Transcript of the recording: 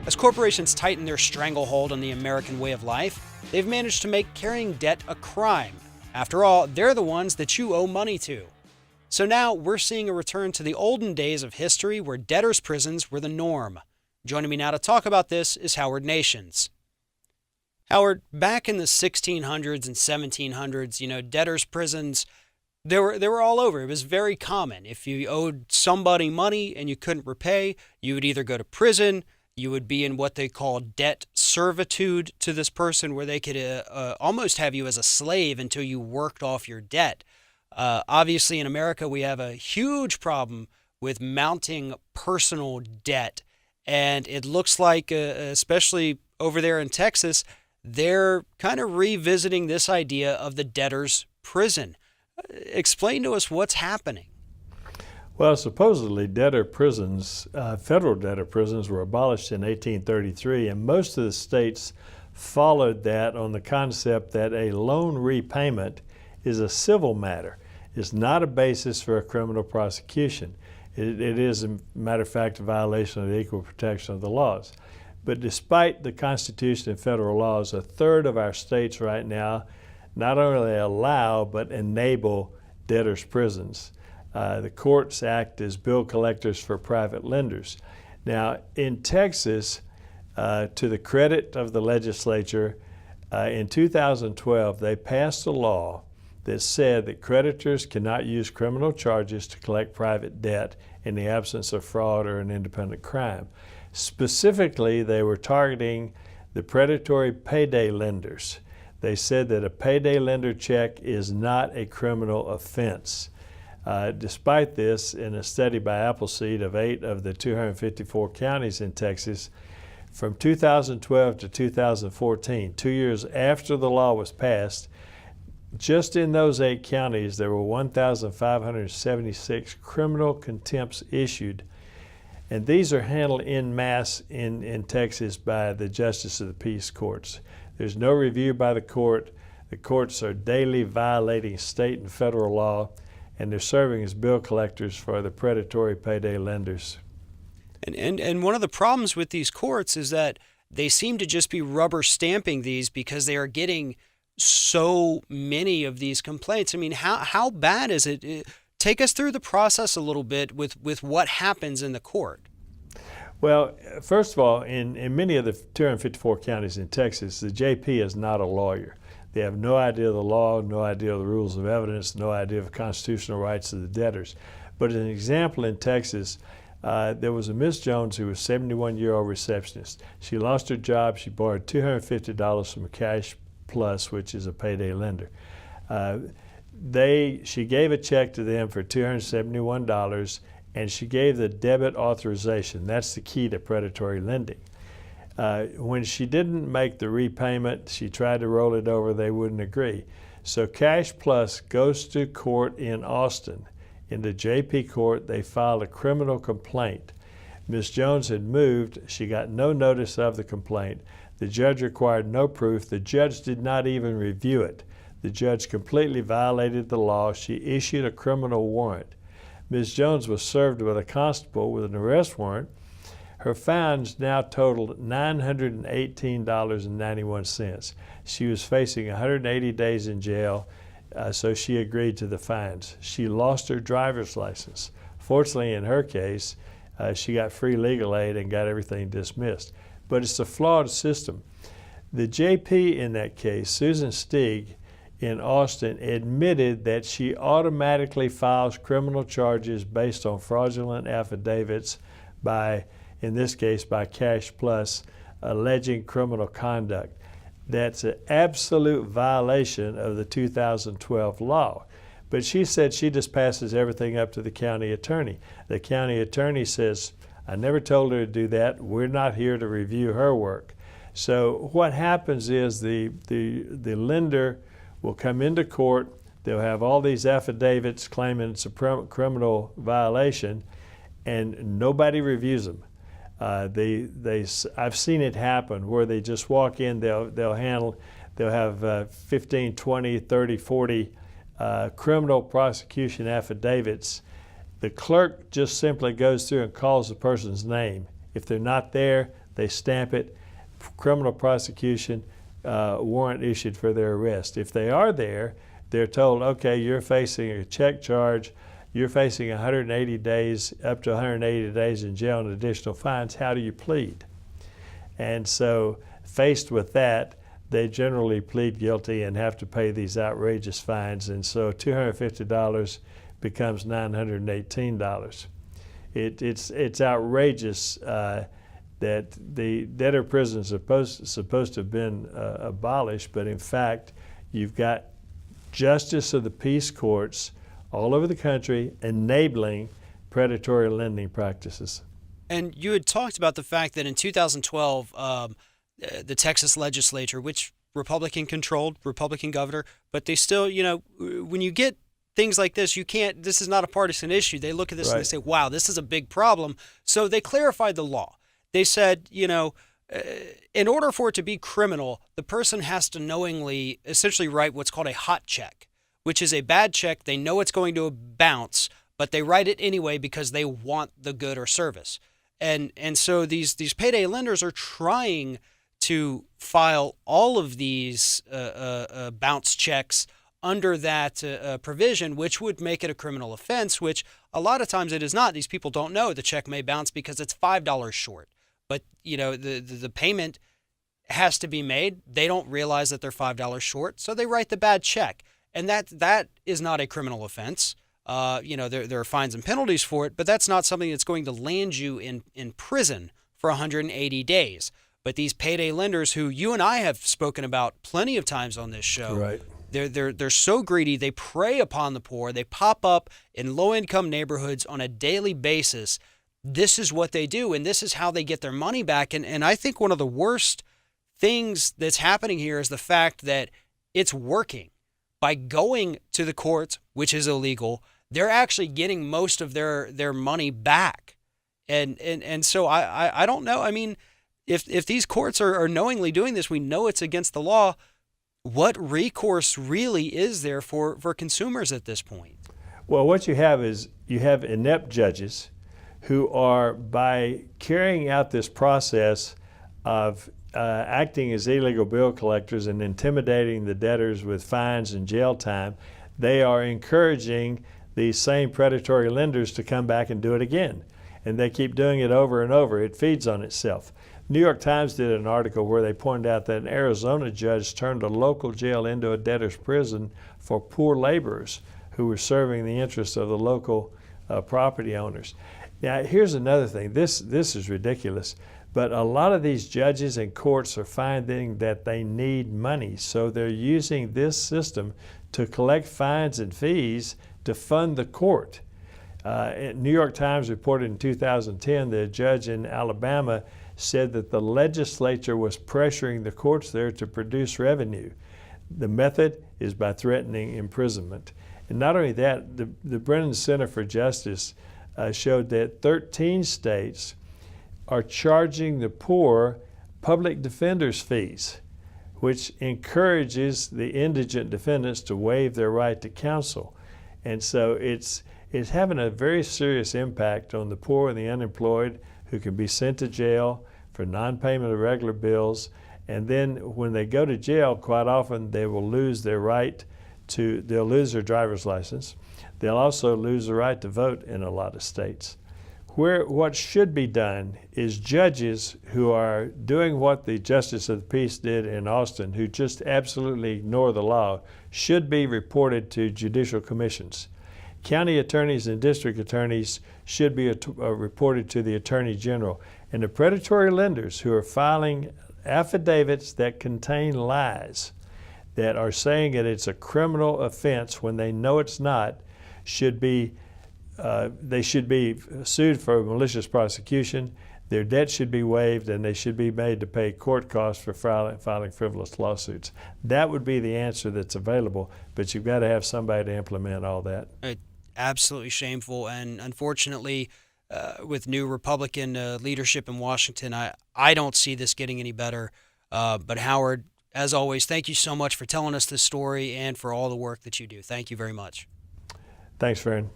As corporations tighten their stranglehold on the American way of life, they've managed to make carrying debt a crime. After all, they're the ones that you owe money to. So now we're seeing a return to the olden days of history where debtors' prisons were the norm. Joining me now to talk about this is Howard Nations. Howard, back in the 1600s and 1700s, debtors' prisons, they were all over. It was very common. If you owed somebody money and you couldn't repay, you would either go to prison, you would be in what they call debt servitude to this person, where they could almost have you as a slave until you worked off your debt. Obviously, in America, we have a huge problem with mounting personal debt. And it looks like, especially over there in Texas, they're kind of revisiting this idea of the debtor's prison. Explain to us what's happening. Well, supposedly debtor prisons, federal debtor prisons, were abolished in 1833, and most of the states followed that on the concept that a loan repayment is a civil matter. It's not a basis for a criminal prosecution. It is, as a matter of fact, a violation of the equal protection of the laws. But despite the Constitution and federal laws, a third of our states right now not only allow but enable debtors' prisons. The courts act as bill collectors for private lenders. Now, in Texas, to the credit of the legislature, in 2012, they passed a law that said that creditors cannot use criminal charges to collect private debt in the absence of fraud or an independent crime. Specifically, they were targeting the predatory payday lenders. They said that a payday lender check is not a criminal offense. Despite this, in a study by Appleseed of 8 of the 254 counties in Texas, from 2012 to 2014, 2 years after the law was passed, just in those 8 counties, there were 1,576 criminal contempts issued. And these are handled en masse in Texas by the Justice of the Peace courts. There's no review by the court. The courts are daily violating state and federal law, and they're serving as bill collectors for the predatory payday lenders. And one of the problems with these courts is that they seem to just be rubber stamping these because they are getting so many of these complaints. I mean, how bad is it? Take us through the process a little bit with what happens in the court. Well, first of all, in many of the 254 counties in Texas, the JP is not a lawyer. They have no idea of the law, no idea of the rules of evidence, no idea of constitutional rights of the debtors. But as an example, in Texas, there was a Miss Jones who was a 71-year-old receptionist. She lost her job. She borrowed $250 from Cash Plus, which is a payday lender. She gave a check to them for $271, and she gave the debit authorization. That's the key to predatory lending. When she didn't make the repayment, she tried to roll it over. They wouldn't agree. So Cash Plus goes to court in Austin. In the JP court, they filed a criminal complaint. Ms. Jones had moved. She got no notice of the complaint. The judge required no proof. The judge did not even review it. The judge completely violated the law. She issued a criminal warrant. Ms. Jones was served with a constable with an arrest warrant. Her fines now totaled $918.91. She was facing 180 days in jail, so she agreed to the fines. She lost her driver's license. Fortunately, in her case, she got free legal aid and got everything dismissed. But it's a flawed system. The JP in that case, Susan Stieg in Austin, admitted that she automatically files criminal charges based on fraudulent affidavits by, in this case, by Cash Plus, alleging criminal conduct. That's an absolute violation of the 2012 law. But she said she just passes everything up to the county attorney. The county attorney says, I never told her to do that. We're not here to review her work. So what happens is the lender will come into court. They'll have all these affidavits claiming it's a criminal violation, and nobody reviews them. I've seen it happen where they just walk in. They'll have 15, 20, 30, 40 criminal prosecution affidavits. The clerk just simply goes through and calls the person's name. If they're not there, they stamp it, criminal prosecution, warrant issued for their arrest. If they are there, they're told, okay, you're facing a check charge, you're facing 180 days, up to 180 days in jail and additional fines. How do you plead? And so faced with that, they generally plead guilty and have to pay these outrageous fines. And so $250 becomes $918. It's outrageous that the debtor prison is supposed to have been abolished, but in fact, you've got justice of the peace courts all over the country enabling predatory lending practices. And you had talked about the fact that in 2012, the Texas legislature, which Republican-controlled, Republican governor, but they still, when you get things like this, this is not a partisan issue. They look at this and they say, wow, this is a big problem. So they clarified the law. They said, in order for it to be criminal, the person has to knowingly essentially write what's called a hot check, which is a bad check. They know it's going to bounce, but they write it anyway because they want the good or service. And so these payday lenders are trying to file all of these bounce checks under that provision, which would make it a criminal offense, which a lot of times it is not. These people don't know the check may bounce because it's $5 short. But, the payment has to be made. They don't realize that they're $5 short, so they write the bad check. And that is not a criminal offense. There are fines and penalties for it, but that's not something that's going to land you in prison for 180 days. But these payday lenders, who you and I have spoken about plenty of times on this show, right. They're so greedy. They prey upon the poor. They pop up in low-income neighborhoods on a daily basis. This is what they do, and this is how they get their money back. And I think one of the worst things that's happening here is the fact that it's working. By going to the courts, which is illegal, they're actually getting most of their money back. And so I don't know. I mean, if these courts are knowingly doing this, we know it's against the law. What recourse really is there for consumers at this point? Well, what you have is you have inept judges who are, by carrying out this process of acting as illegal bill collectors and intimidating the debtors with fines and jail time, they are encouraging these same predatory lenders to come back and do it again. And they keep doing it over and over. It feeds on itself. New York Times did an article where they pointed out that an Arizona judge turned a local jail into a debtor's prison for poor laborers who were serving the interests of the local property owners. Now, here's another thing. This is ridiculous, but a lot of these judges and courts are finding that they need money, so they're using this system to collect fines and fees to fund the court. New York Times reported in 2010 that a judge in Alabama said that the legislature was pressuring the courts there to produce revenue. The method is by threatening imprisonment. And not only that, the Brennan Center for Justice showed that 13 states are charging the poor public defenders' fees, which encourages the indigent defendants to waive their right to counsel. And so it's having a very serious impact on the poor and the unemployed, who can be sent to jail for non-payment of regular bills. And then when they go to jail, quite often they will lose their right they'll lose their driver's license. They'll also lose the right to vote in a lot of states. What should be done is judges who are doing what the Justice of the Peace did in Austin, who just absolutely ignore the law, should be reported to judicial commissions. County attorneys and district attorneys should be reported to the Attorney General. And the predatory lenders who are filing affidavits that contain lies, that are saying that it's a criminal offense when they know it's not, they should be sued for malicious prosecution. Their debt should be waived, and they should be made to pay court costs for filing frivolous lawsuits. That would be the answer that's available, but you've got to have somebody to implement all that. Absolutely shameful, and unfortunately, with new Republican leadership in Washington, I don't see this getting any better. But Howard, as always, thank you so much for telling us this story and for all the work that you do. Thank you very much. Thanks, Farron.